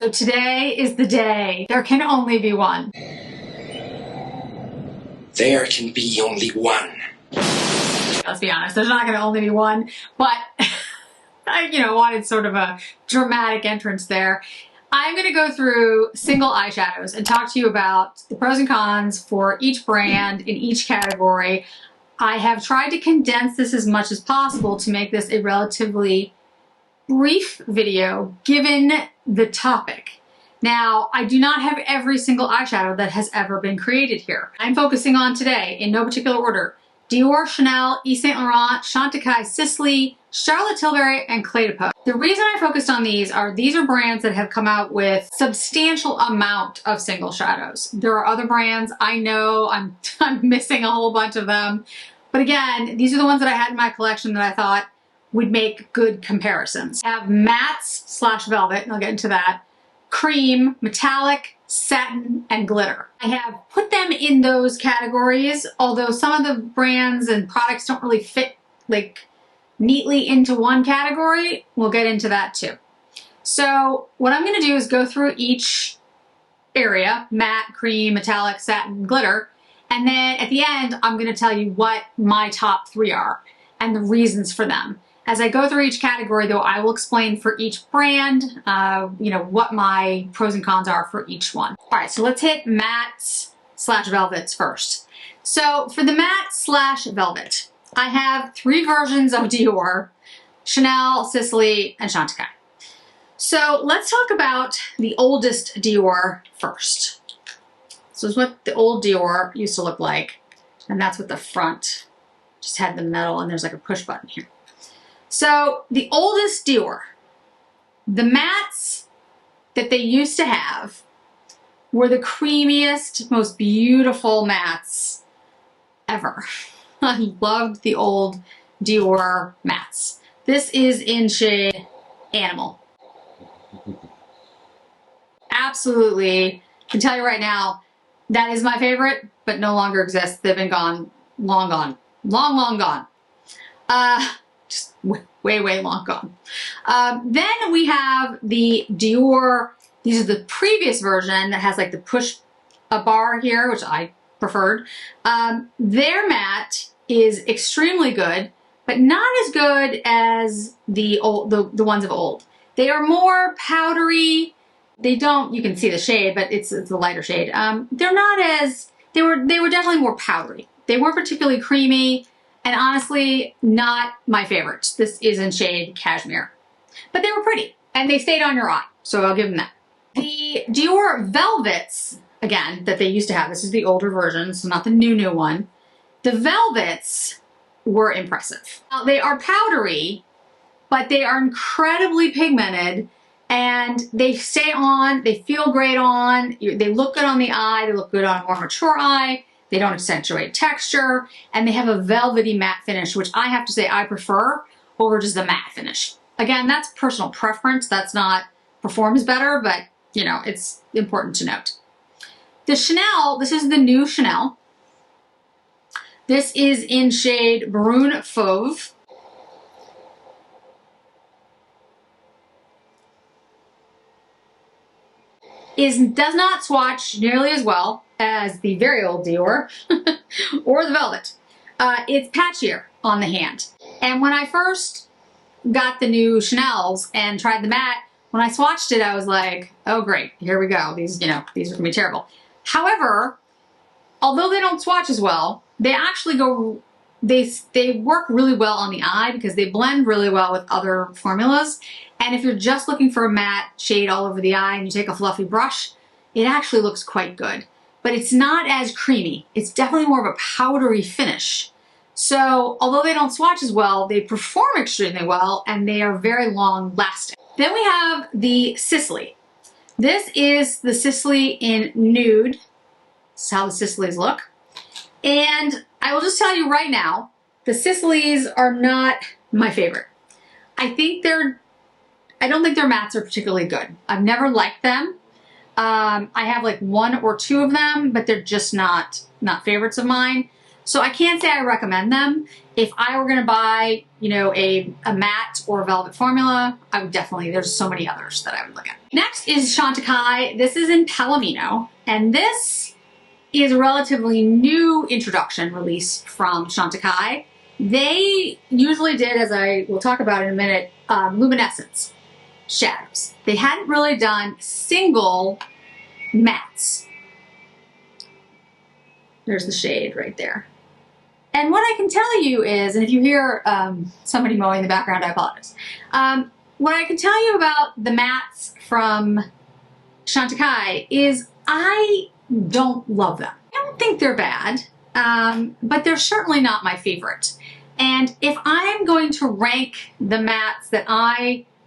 So today is the day. There can only be one. There can be only one. Let's be honest, there's not going to only be one, but I, wanted sort of a dramatic entrance there. I'm going to go through single eyeshadows and talk to you about the pros and cons for each brand in each category. I have tried to condense this as much as possible to make this a relatively brief video given the topic. Now, I do not have every single eyeshadow that has ever been created here. I'm focusing on today, in no particular order, Dior, Chanel, Yves Saint Laurent, Chantecaille, Sisley, Charlotte Tilbury, and Clé de Peau. The reason I focused on these are brands that have come out with substantial amount of single shadows. There are other brands, I know, I'm missing a whole bunch of them. But again, these are the ones that I had in my collection that I thought would make good comparisons. I have mattes slash velvet, and I'll get into that, cream, metallic, satin, and glitter. I have put them in those categories, although some of the brands and products don't really fit like neatly into one category. We'll get into that too. So what I'm going to do is go through each area, matte, cream, metallic, satin, glitter, and then at the end I'm going to tell you what my top 3 are and the reasons for them. As I go through each category, though, I will explain for each brand, what my pros and cons are for each one. All right, so let's hit mattes slash velvets first. So for the matte slash velvet, I have 3 versions of Dior, Chanel, Sisley, and Chantecaille. So let's talk about the oldest Dior first. So this is what the old Dior used to look like, and that's what the front just had the metal, and there's like a push button here. So the oldest Dior, the mattes that they used to have were the creamiest, most beautiful mattes ever. I loved the old Dior mattes. This is in shade Animal. Absolutely, I can tell you right now, that is my favorite, but no longer exists. They've been gone, long gone, long gone. Just way long gone. Then we have the Dior, these are the previous version that has like the push a bar here, which I preferred. Their matte is extremely good, but not as good as the ones of old. They are more powdery. You can see the shade, but it's a lighter shade. They're not as, they were definitely more powdery. They weren't particularly creamy. And honestly, not my favorites. This is in shade Cashmere. But they were pretty, and they stayed on your eye, so I'll give them that. The Dior Velvets, again, that they used to have, this is the older version, so not the new one. The Velvets were impressive. Now, they are powdery, but they are incredibly pigmented, and they stay on, they feel great on, they look good on the eye, they look good on a more mature eye. They don't accentuate texture, and they have a velvety matte finish, which I have to say I prefer over just the matte finish. Again, that's personal preference. That's not performs better, but it's important to note. The Chanel, this is the new Chanel. This is in shade Brune Fauve. Does not swatch nearly as well as the very old Dior or the Velvet. It's patchier on the hand. And when I first got the new Chanels and tried the matte, when I swatched it, I was like, oh great, here we go. These are gonna be terrible. However, although they don't swatch as well, they actually they work really well on the eye because they blend really well with other formulas. And if you're just looking for a matte shade all over the eye and you take a fluffy brush, it actually looks quite good. But it's not as creamy. It's definitely more of a powdery finish. So although they don't swatch as well, they perform extremely well and they are very long lasting. Then we have the Sisley. This is the Sisley in Nude. This is how the Sisleys look. And I will just tell you right now, the Sisleys are not my favorite. I don't think their mattes are particularly good. I've never liked them. I have like 1 or 2 of them, but they're just not favorites of mine. So I can't say I recommend them. If I were gonna buy, you know, a matte or a velvet formula, I would definitely, there's so many others that I would look at. Next is Chantecaille. This is in Palomino, and this is a relatively new introduction release from Chantecaille. They usually did, as I will talk about in a minute, luminescence shadows. They hadn't really done single mattes. There's the shade right there. And what I can tell you is, and if you hear somebody mowing in the background, I apologize. What I can tell you about the mattes from Chantecaille is I don't love them. I don't think they're bad, but they're certainly not my favorite. And if I'm going to rank the mattes that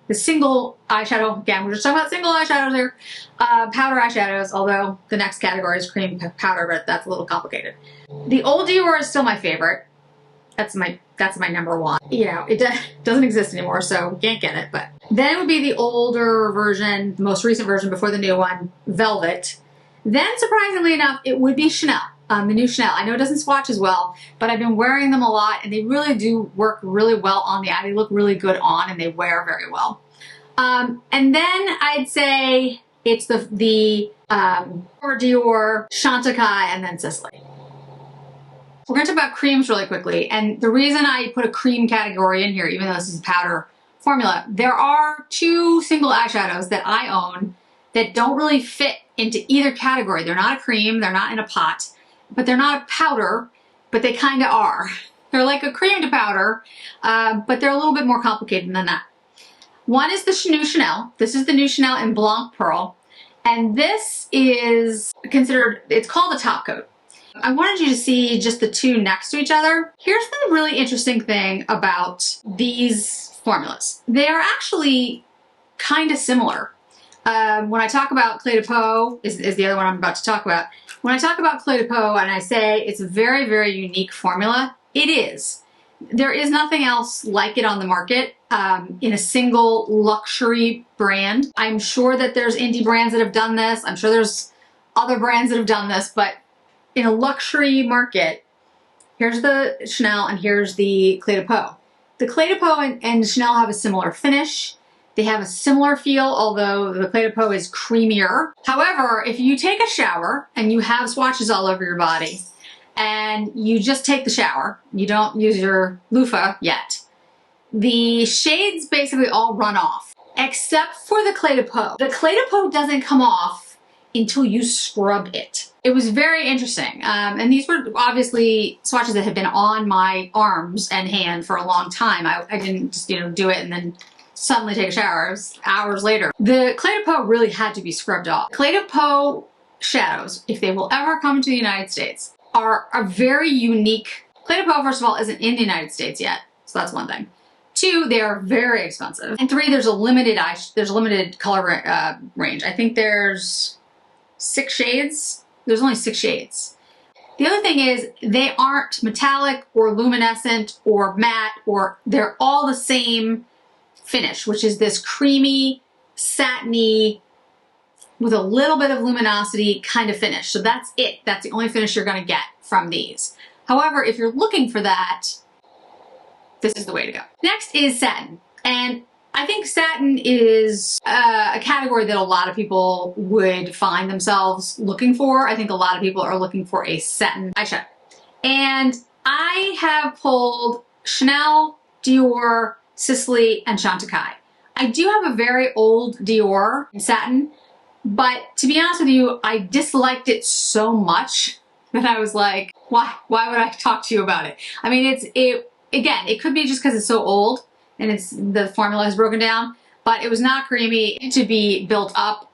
the single eyeshadow, again, we're just talking about single eyeshadows here, powder eyeshadows, although the next category is cream powder, but that's a little complicated. The old Dior is still my favorite. That's my number one. You know, it doesn't exist anymore, so can't get it, but then it would be the older version, the most recent version before the new one, Velvet. Then, surprisingly enough, it would be Chanel. The new Chanel. I know it doesn't swatch as well, but I've been wearing them a lot, and they really do work really well on the eye. They look really good on, and they wear very well. And then I'd say it's the Dior, Chantecaille, and then Sicily. We're going to talk about creams really quickly, and the reason I put a cream category in here, even though this is a powder formula, there are two single eyeshadows that I own that don't really fit into either category. They're not a cream, they're not in a pot, but they're not a powder, but they kind of are. They're like a cream to powder, but they're a little bit more complicated than that. One is the new Chanel. This is the new Chanel in Blanc Pearl, and this is considered, it's called a top coat. I wanted you to see just the two next to each other. Here's the really interesting thing about these formulas. They are actually kind of similar. When I talk about Clé de Peau, is the other one I'm about to talk about. When I talk about Clé de Peau and I say it's a very, very unique formula, it is. There is nothing else like it on the market in a single luxury brand. I'm sure that there's indie brands that have done this. I'm sure there's other brands that have done this, but in a luxury market, here's the Chanel and here's the Clé de Peau. The Clé de Peau and Chanel have a similar finish. They have a similar feel, although the Clé de Peau is creamier. However, if you take a shower and you have swatches all over your body and you just take the shower, you don't use your loofah yet, the shades basically all run off, except for the Clé de Peau. The Clé de Peau doesn't come off until you scrub it. It was very interesting. And these were obviously swatches that had been on my arms and hand for a long time. I didn't just, do it and then suddenly take a shower. It was hours later. The Clé de Peau really had to be scrubbed off. Clé de Peau shadows, if they will ever come to the United States, are a very unique. Clé de Peau, first of all, isn't in the United States yet, so that's one thing. Two, they are very expensive. And three, there's a limited color range. I think there's 6 shades. There's only 6 shades. The other thing is they aren't metallic or luminescent or matte, or they're all the same finish, which is this creamy, satiny, with a little bit of luminosity kind of finish. So that's it. That's the only finish you're going to get from these. However, if you're looking for that, this is the way to go. Next is satin. And I think satin is a category that a lot of people would find themselves looking for. I think a lot of people are looking for a satin eyeshadow. And I have pulled Chanel, Dior, Sicily, and Chantecaille. I do have a very old Dior in satin, but to be honest with you, I disliked it so much that I was like, why would I talk to you about it? I mean, again, it could be just because it's so old and the formula is broken down, but it was not creamy. It to be built up.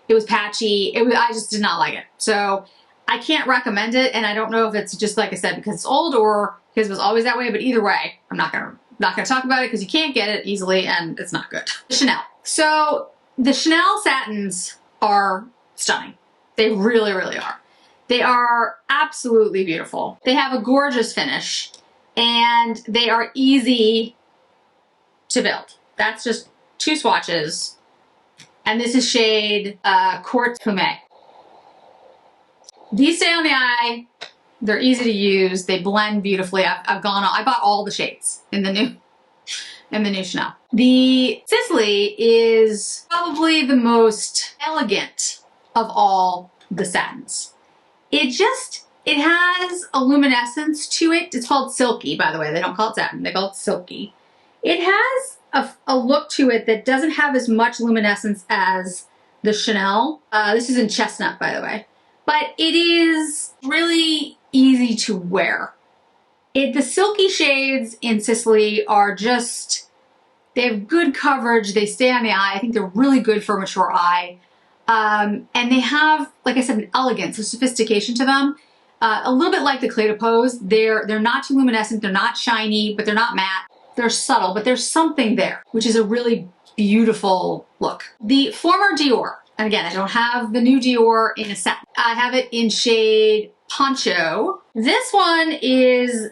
It was patchy. I just did not like it. So I can't recommend it, and I don't know if it's just, like I said, because it's old or because it was always that way, but either way, I'm not gonna talk about it because you can't get it easily and it's not good. Chanel. So the Chanel satins are stunning. They really, really are. They are absolutely beautiful. They have a gorgeous finish and they are easy to build. That's just 2 swatches. And this is shade Quartz Fumé. These stay on the eye They're easy to use. They blend beautifully. I bought all the shades in the new Chanel. The Sisley is probably the most elegant of all the satins. It has a luminescence to it. It's called silky, by the way. They don't call it satin. They call it silky. It has a look to it that doesn't have as much luminescence as the Chanel. This is in chestnut, by the way. But it is really easy to wear. The silky shades in Sisley are just, they have good coverage. They stay on the eye. I think they're really good for a mature eye. And they have, like I said, an elegance, a sophistication to them. A little bit like the Clé de Pose. They're not too luminescent. They're not shiny, but they're not matte. They're subtle, but there's something there, which is a really beautiful look. The former Dior, and again, I don't have the new Dior in a set. I have it in shade Poncho. This one is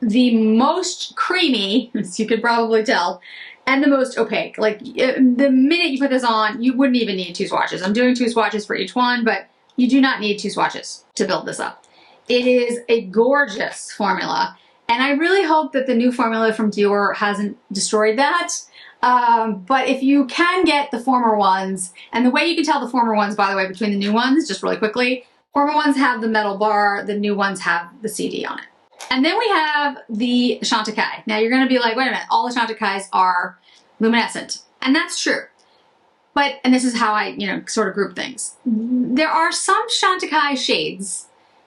the most creamy, as you could probably tell, and the most opaque. Like, the minute you put this on, you wouldn't even need 2 swatches. I'm doing 2 swatches for each one, but you do not need 2 swatches to build this up. It is a gorgeous formula, and I really hope that the new formula from Dior hasn't destroyed that. But if you can get the former ones, and the way you can tell the former ones, by the way, between the new ones, just really quickly, former ones have the metal bar, the new ones have the CD on it. And then we have the Chantecaille. Now you're gonna be like, wait a minute, all the Chantecailles are luminescent. And that's true. But, and this is how I, sort of group things. There are some Chantecaille shades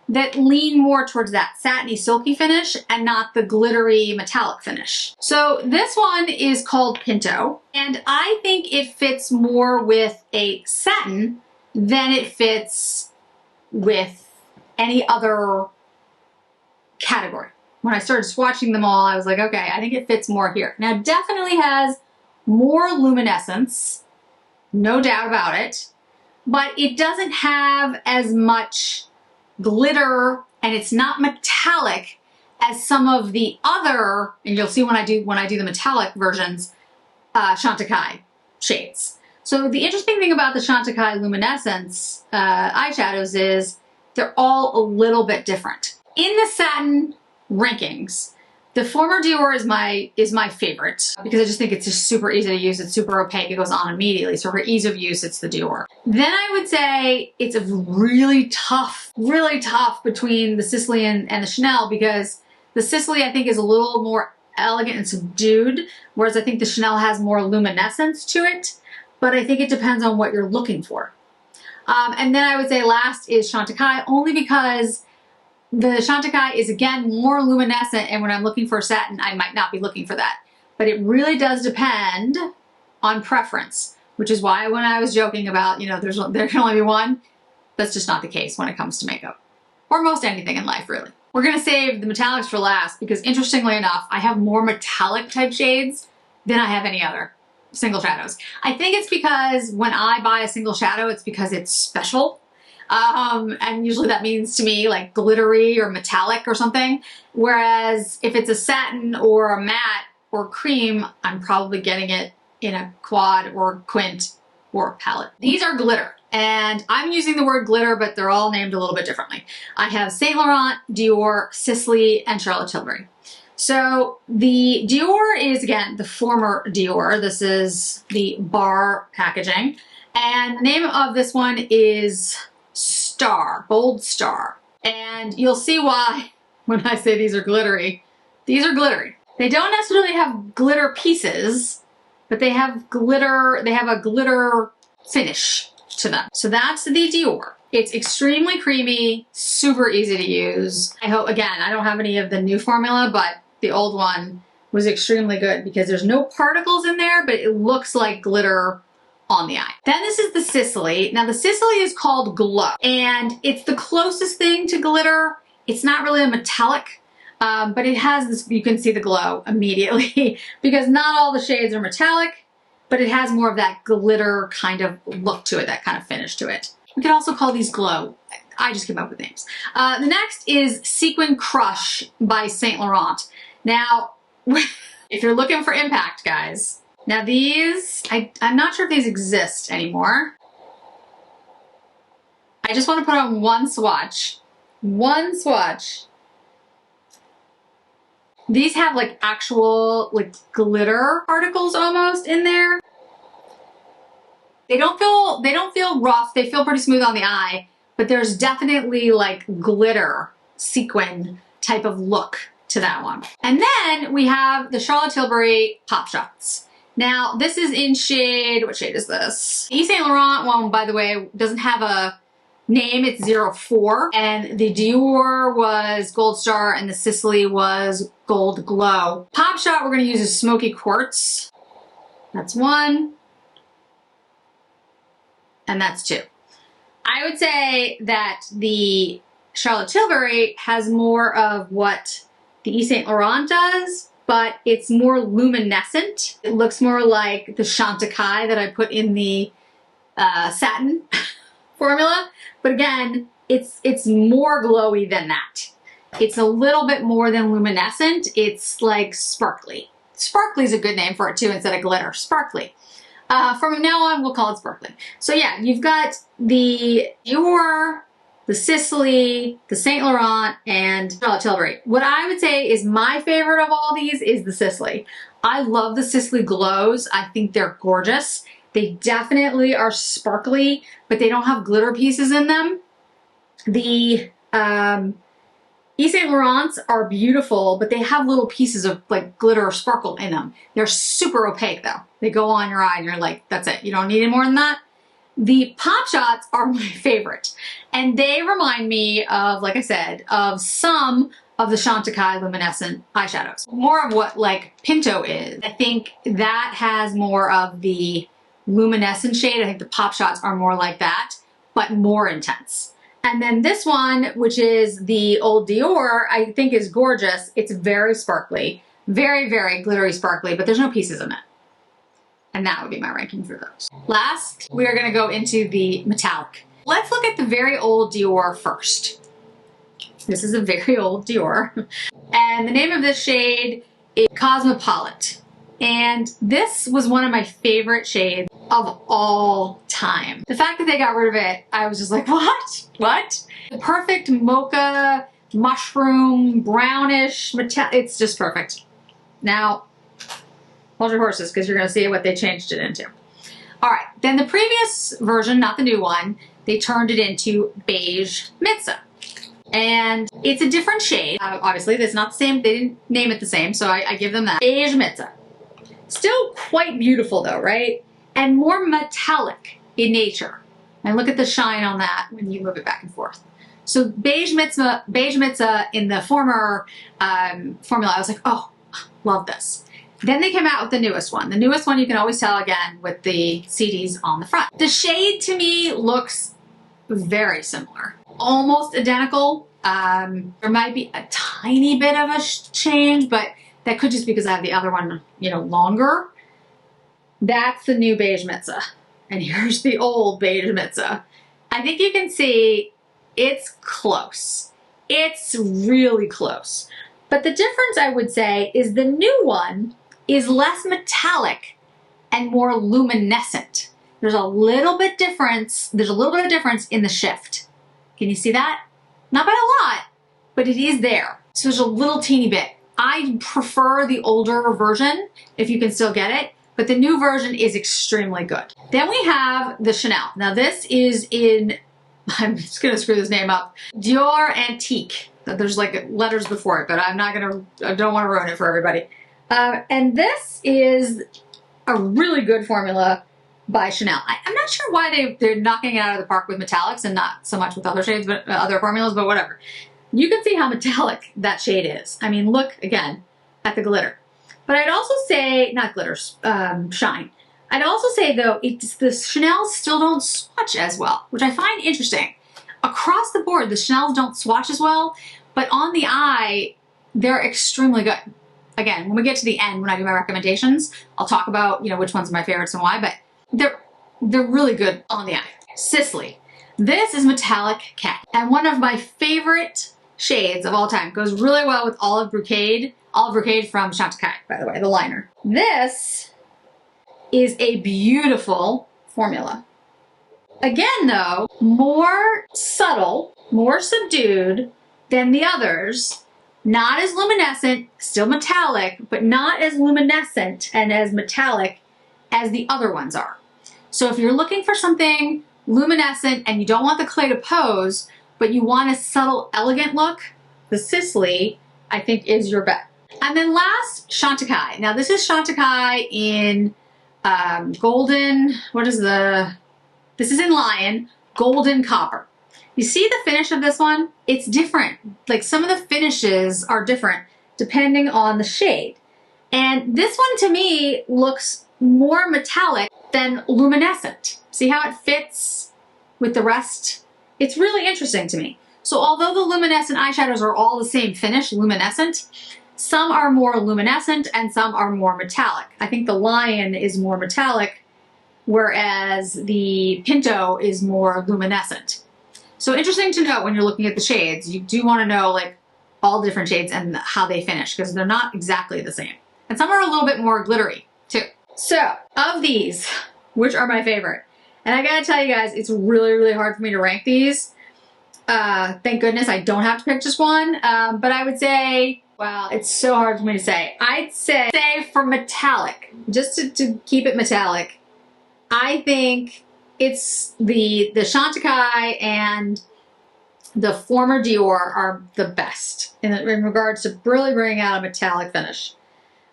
that lean more towards that satiny, silky finish and not the glittery metallic finish. So this one is called Pinto, and I think it fits more with a satin than it fits with any other category. When I started swatching them all, I was like, okay, I think it fits more here. Now, it definitely has more luminescence, no doubt about it, but it doesn't have as much glitter, and it's not metallic as some of the other, and you'll see when I do the metallic versions, Chantecaille shades. So the interesting thing about the Chantecaille luminescence eyeshadows is they're all a little bit different. In the satin rankings, the former Dior is my favorite because I just think it's just super easy to use. It's super opaque. It goes on immediately. So for ease of use, it's the Dior. Then I would say it's a really tough between the Sisley and the Chanel, because the Sisley I think is a little more elegant and subdued, whereas I think the Chanel has more luminescence to it. But I think it depends on what you're looking for. And then I would say last is Chantecaille, only because the Chantecaille is, again, more luminescent, and when I'm looking for a satin, I might not be looking for that. But it really does depend on preference, which is why when I was joking about, there can only be one, that's just not the case when it comes to makeup. Or most anything in life, really. We're going to save the metallics for last because, interestingly enough, I have more metallic type shades than I have any other single shadows. I think it's because when I buy a single shadow, it's because it's special. And usually that means to me like glittery or metallic or something. Whereas if it's a satin or a matte or cream, I'm probably getting it in a quad or quint or palette. These are glitter, and I'm using the word glitter, but they're all named a little bit differently. I have Saint Laurent, Dior, Sisley, and Charlotte Tilbury. So the Dior is, again, the former Dior. This is the bar packaging. And the name of this one is Star, Bold Star. And you'll see why when I say these are glittery. These are glittery. They don't necessarily have glitter pieces, but they have glitter, they have a glitter finish to them. So that's the Dior. It's extremely creamy, super easy to use. I hope, again, I don't have any of the new formula, but the old one was extremely good because there's no particles in there, but it looks like glitter on the eye. Then this is the Sisley. Now the Sisley is called Glow, and it's the closest thing to glitter. It's not really a metallic, but it has this, you can see the glow immediately because not all the shades are metallic, but it has more of that glitter kind of look to it, that kind of finish to it. We could also call these Glow. I just came up with names. The next is Sequin Crush by Saint Laurent. Now, if you're looking for impact, guys, now these, I'm not sure if these exist anymore. I just want to put on one swatch one swatch. These have like actual like glitter particles almost in there. They don't feel rough. They feel pretty smooth on the eye, but there's definitely like glitter sequin type of look to that one. And then we have the Charlotte Tilbury Pop Shots. Now this is in shade, what shade is this? The Yves Saint Laurent one, by the way, doesn't have a name, it's 04. And the Dior was Gold Star and the Sicily was Gold Glow. Pop Shot we're gonna use is Smoky Quartz. That's one. And that's two. I would say that the Charlotte Tilbury has more of what the Yves Saint Laurent does, but it's more luminescent. It looks more like the Chantecaille that I put in the Satin formula. But again, it's more glowy than that. It's a little bit more than luminescent. It's like sparkly. Sparkly is a good name for it too instead of glitter. Sparkly. From now on, we'll call it sparkling. So yeah, you've got the Dior, the Sicily, the Saint Laurent, and Charlotte Tilbury. What I would say is my favorite of all these is the Sicily. I love the Sicily glows. I think they're gorgeous. They definitely are sparkly, but they don't have glitter pieces in them. The Yves Saint Laurents are beautiful, but they have little pieces of like glitter or sparkle in them. They're super opaque though. They go on your eye and you're like, that's it. You don't need any more than that. The Pop Shots are my favorite. And they remind me of, like I said, of some of the Chantecaille luminescent eyeshadows. More of what like Pinto is. I think that has more of the luminescent shade. I think the Pop Shots are more like that, but more intense. And then this one, which is the Old Dior, I think is gorgeous. It's very sparkly, very, very glittery sparkly, but there's no pieces in it. And that would be my ranking for those. Last, we are gonna go into the metallic. Let's look at the very old Dior first. This is a very old Dior. And the name of this shade is Cosmopolite. And this was one of my favorite shades of all time. The fact that they got rid of it, I was just like, what? What? The perfect mocha, mushroom, brownish, it's just perfect. Now, hold your horses because you're gonna see what they changed it into. All right, then the previous version, not the new one, they turned it into Beige Mitza. And it's a different shade. Obviously, it's not the same, they didn't name it the same, so I give them that. Beige Mitza. Still quite beautiful though, right? And more metallic in nature. And look at the shine on that when you move it back and forth. So Beige Mitza in the former formula, I was like, oh, love this. Then they came out with the newest one. The newest one you can always tell again with the CDs on the front. The shade to me looks very similar. Almost identical. There might be a tiny bit of a change, but that could just be because I have the other one, you know, longer. That's the new Beige Mitza. And here's the old Beige Mitza. I think you can see it's close. It's really close. But the difference I would say is the new one is less metallic and more luminescent. There's a little bit difference. There's a little bit of difference in the shift. Can you see that? Not by a lot, but it is there. So there's a little teeny bit. I prefer the older version if you can still get it, but the new version is extremely good. Then we have the Chanel. Now this is in, I'm just gonna screw this name up, Dior Antique. There's like letters before it, but I don't wanna ruin it for everybody. And this is a really good formula by Chanel. I'm not sure why they're knocking it out of the park with metallics and not so much with other shades, but other formulas, but whatever. You can see how metallic that shade is. I mean, look again at the glitter. But I'd also say, not glitter, shine. I'd also say though, the Chanels still don't swatch as well, which I find interesting. Across the board, the Chanels don't swatch as well, but on the eye, they're extremely good. Again, when we get to the end, when I do my recommendations, I'll talk about, you know, which ones are my favorites and why, but they're really good on the eye. Sicily. This is Metallic Cat. And one of my favorite shades of all time. Goes really well with Olive Brocade. Olive Brocade from Chantecaille, by the way, the liner. This is a beautiful formula. Again though, more subtle, more subdued than the others. Not as luminescent, still metallic, but not as luminescent and as metallic as the other ones are. So if you're looking for something luminescent and you don't want the clay to pose, but you want a subtle, elegant look, the Sisley, I think, is your bet. And then last, Chantecaille. Now this is Chantecaille in golden, this is in Lion, golden copper. You see the finish of this one? It's different. Like some of the finishes are different depending on the shade. And this one to me looks more metallic than luminescent. See how it fits with the rest? It's really interesting to me. So although the luminescent eyeshadows are all the same finish, luminescent, some are more luminescent and some are more metallic. I think the Lion is more metallic, whereas the Pinto is more luminescent. So interesting to note when you're looking at the shades, you do want to know like all different shades and how they finish because they're not exactly the same. And some are a little bit more glittery too. So of these, which are my favorite? And I gotta tell you guys, it's really, really hard for me to rank these. Thank goodness I don't have to pick just one. But I would say, wow, it's so hard for me to say. I'd say for metallic, just to keep it metallic, I think it's the Chantecaille and the former Dior are the best in regards to really bringing out a metallic finish.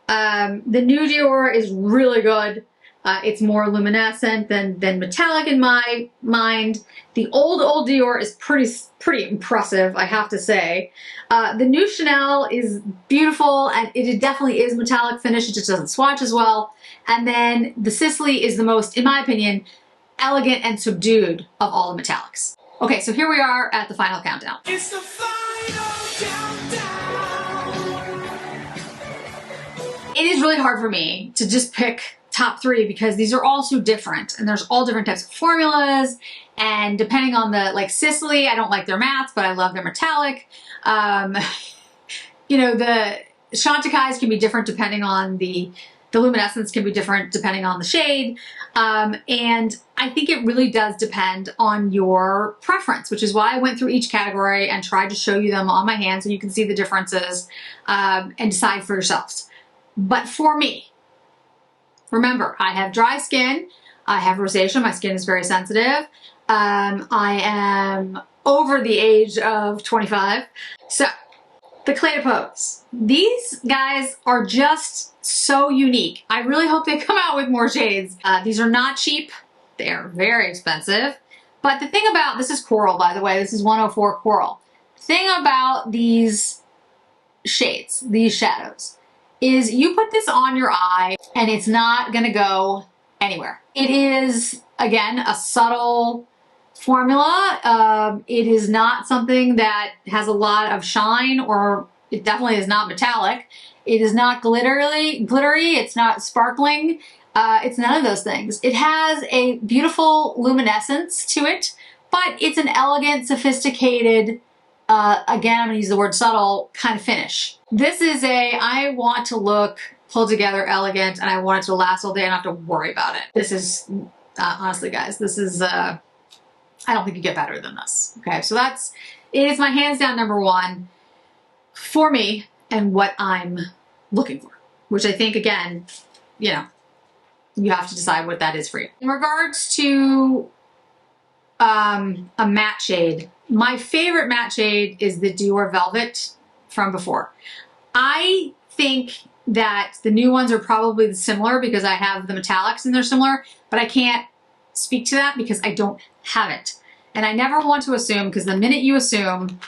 The new Dior is really good. It's more luminescent than metallic in my mind. The old Dior is pretty impressive, I have to say. The new Chanel is beautiful and it definitely is metallic finish. It just doesn't swatch as well. And then the Sisley is the most, in my opinion, elegant and subdued of all the metallics. Okay, so here we are at the final countdown. It's the final countdown. It is really hard for me to just pick top three because these are all so different and there's all different types of formulas, and depending on the, like Sisley, I don't like their mattes, but I love their metallic. You know, the Chantecailles can be different depending on the luminescence can be different depending on the shade. And I think it really does depend on your preference, which is why I went through each category and tried to show you them on my hand so you can see the differences and decide for yourselves. But for me, remember, I have dry skin, I have rosacea, my skin is very sensitive, I am over the age of 25. So, the clay to pose. These guys are just so unique. I really hope they come out with more shades. These are not cheap. They're very expensive. But the thing about, this is coral, by the way. This is 104 coral. The thing about these shades, these shadows, is you put this on your eye and it's not gonna go anywhere. It is, again, a subtle formula. It is not something that has a lot of shine, or it definitely is not metallic. It is not glittery, it's not sparkling. It's none of those things. It has a beautiful luminescence to it, but it's an elegant, sophisticated, again, I'm gonna use the word subtle, kind of finish. This is I want to look pulled together, elegant, and I want it to last all day and not have to worry about it. This is, honestly guys, this is, I don't think you get better than this. Okay, so it is my hands down number one for me and what I'm looking for, which I think, again, you know, you have to decide what that is for you. In regards to a matte shade, my favorite matte shade is the Dior Velvet from before. I think that the new ones are probably similar because I have the metallics and they're similar, but I can't speak to that because I don't have it. And I never want to assume, because the minute you assume,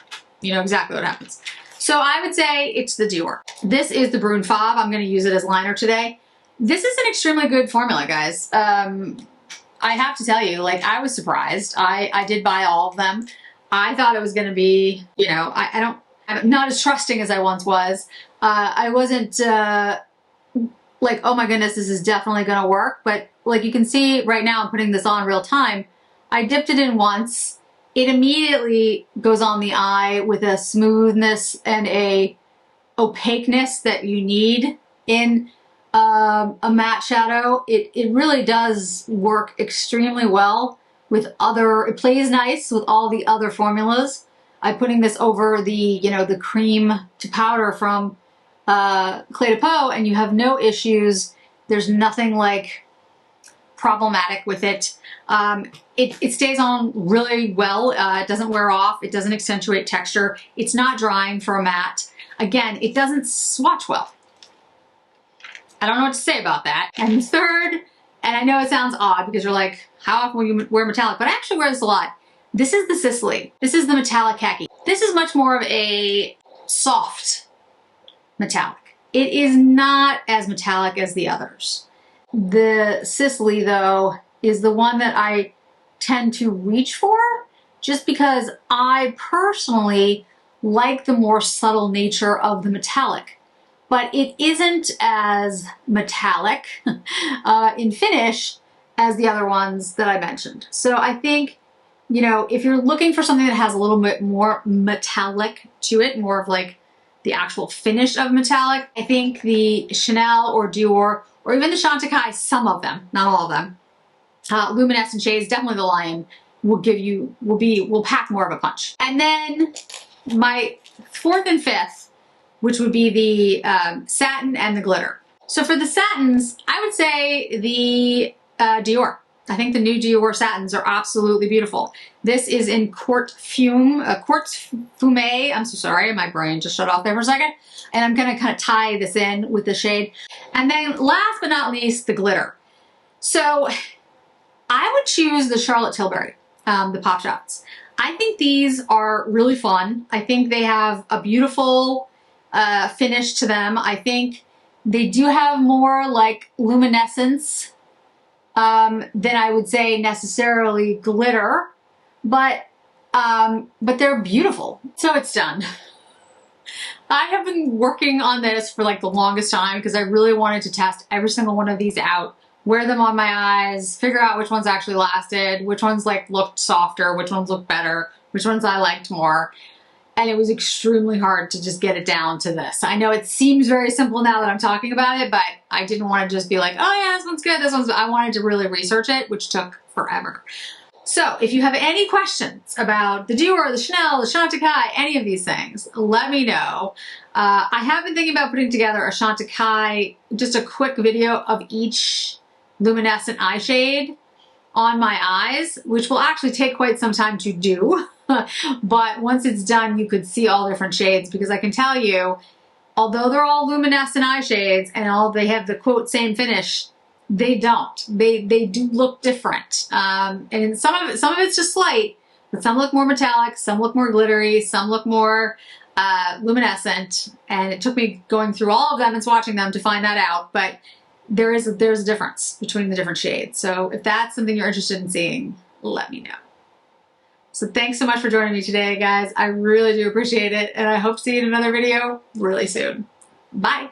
you know exactly what happens. So I would say it's the Dior. This is the Brune Fauve. I'm going to use it as liner today. This is an extremely good formula, guys. I have to tell you, like, I was surprised. I did buy all of them. I thought it was going to be, you know, I'm not as trusting as I once was. I wasn't like, oh my goodness, this is definitely going to work. But like you can see right now, I'm putting this on real time. I dipped it in once. It immediately goes on the eye with a smoothness and a opaqueness that you need in a matte shadow. It really does work extremely well with other, it plays nice with all the other formulas. I'm putting this over the, you know, the cream to powder from Clé de Peau, and you have no issues. There's nothing like problematic with it. It stays on really well. It doesn't wear off. It doesn't accentuate texture. It's not drying for a matte. Again, it doesn't swatch well. I don't know what to say about that. And third, and I know it sounds odd because you're like, how often will you wear metallic? But I actually wear this a lot. This is the Sicily. This is the metallic khaki. This is much more of a soft metallic. It is not as metallic as the others. The Sicily, though, is the one that I tend to reach for just because I personally like the more subtle nature of the metallic. But it isn't as metallic in finish as the other ones that I mentioned. So I think, you know, if you're looking for something that has a little bit more metallic to it, more of like the actual finish of metallic, I think the Chanel or Dior or even the Chantecaille, some of them, not all of them, luminescent shades, definitely the Lion will pack more of a punch. And then my fourth and fifth, which would be the satin and the glitter. So for the satins, I would say the Dior. I think the new Dior satins are absolutely beautiful. This is in Quartz Fume. I'm so sorry, my brain just shut off there for a second. And I'm gonna kind of tie this in with the shade. And then last but not least, the glitter. So I would choose the Charlotte Tilbury, the Pop Shots. I think these are really fun. I think they have a beautiful finish to them. I think they do have more like luminescence than I would say necessarily glitter, but they're beautiful. So it's done. I have been working on this for like the longest time because I really wanted to test every single one of these out, wear them on my eyes, figure out which ones actually lasted, which ones like looked softer, which ones looked better, which ones I liked more. And it was extremely hard to just get it down to this. I know it seems very simple now that I'm talking about it, but I didn't want to just be like, oh yeah, this one's good, this one's good. I wanted to really research it, which took forever. So if you have any questions about the Dior, the Chanel, the Chantecaille, any of these things, let me know. I have been thinking about putting together a Chantecaille, just a quick video of each luminescent eye shade on my eyes, which will actually take quite some time to do. But once it's done, you could see all different shades, because I can tell you, although they're all luminescent eye shades and they have the quote same finish, they don't. They do look different. And some of it's just slight, but some look more metallic, some look more glittery, some look more luminescent. And it took me going through all of them and swatching them to find that out. But there's a difference between the different shades. So if that's something you're interested in seeing, let me know. So thanks so much for joining me today, guys. I really do appreciate it, and I hope to see you in another video really soon. Bye.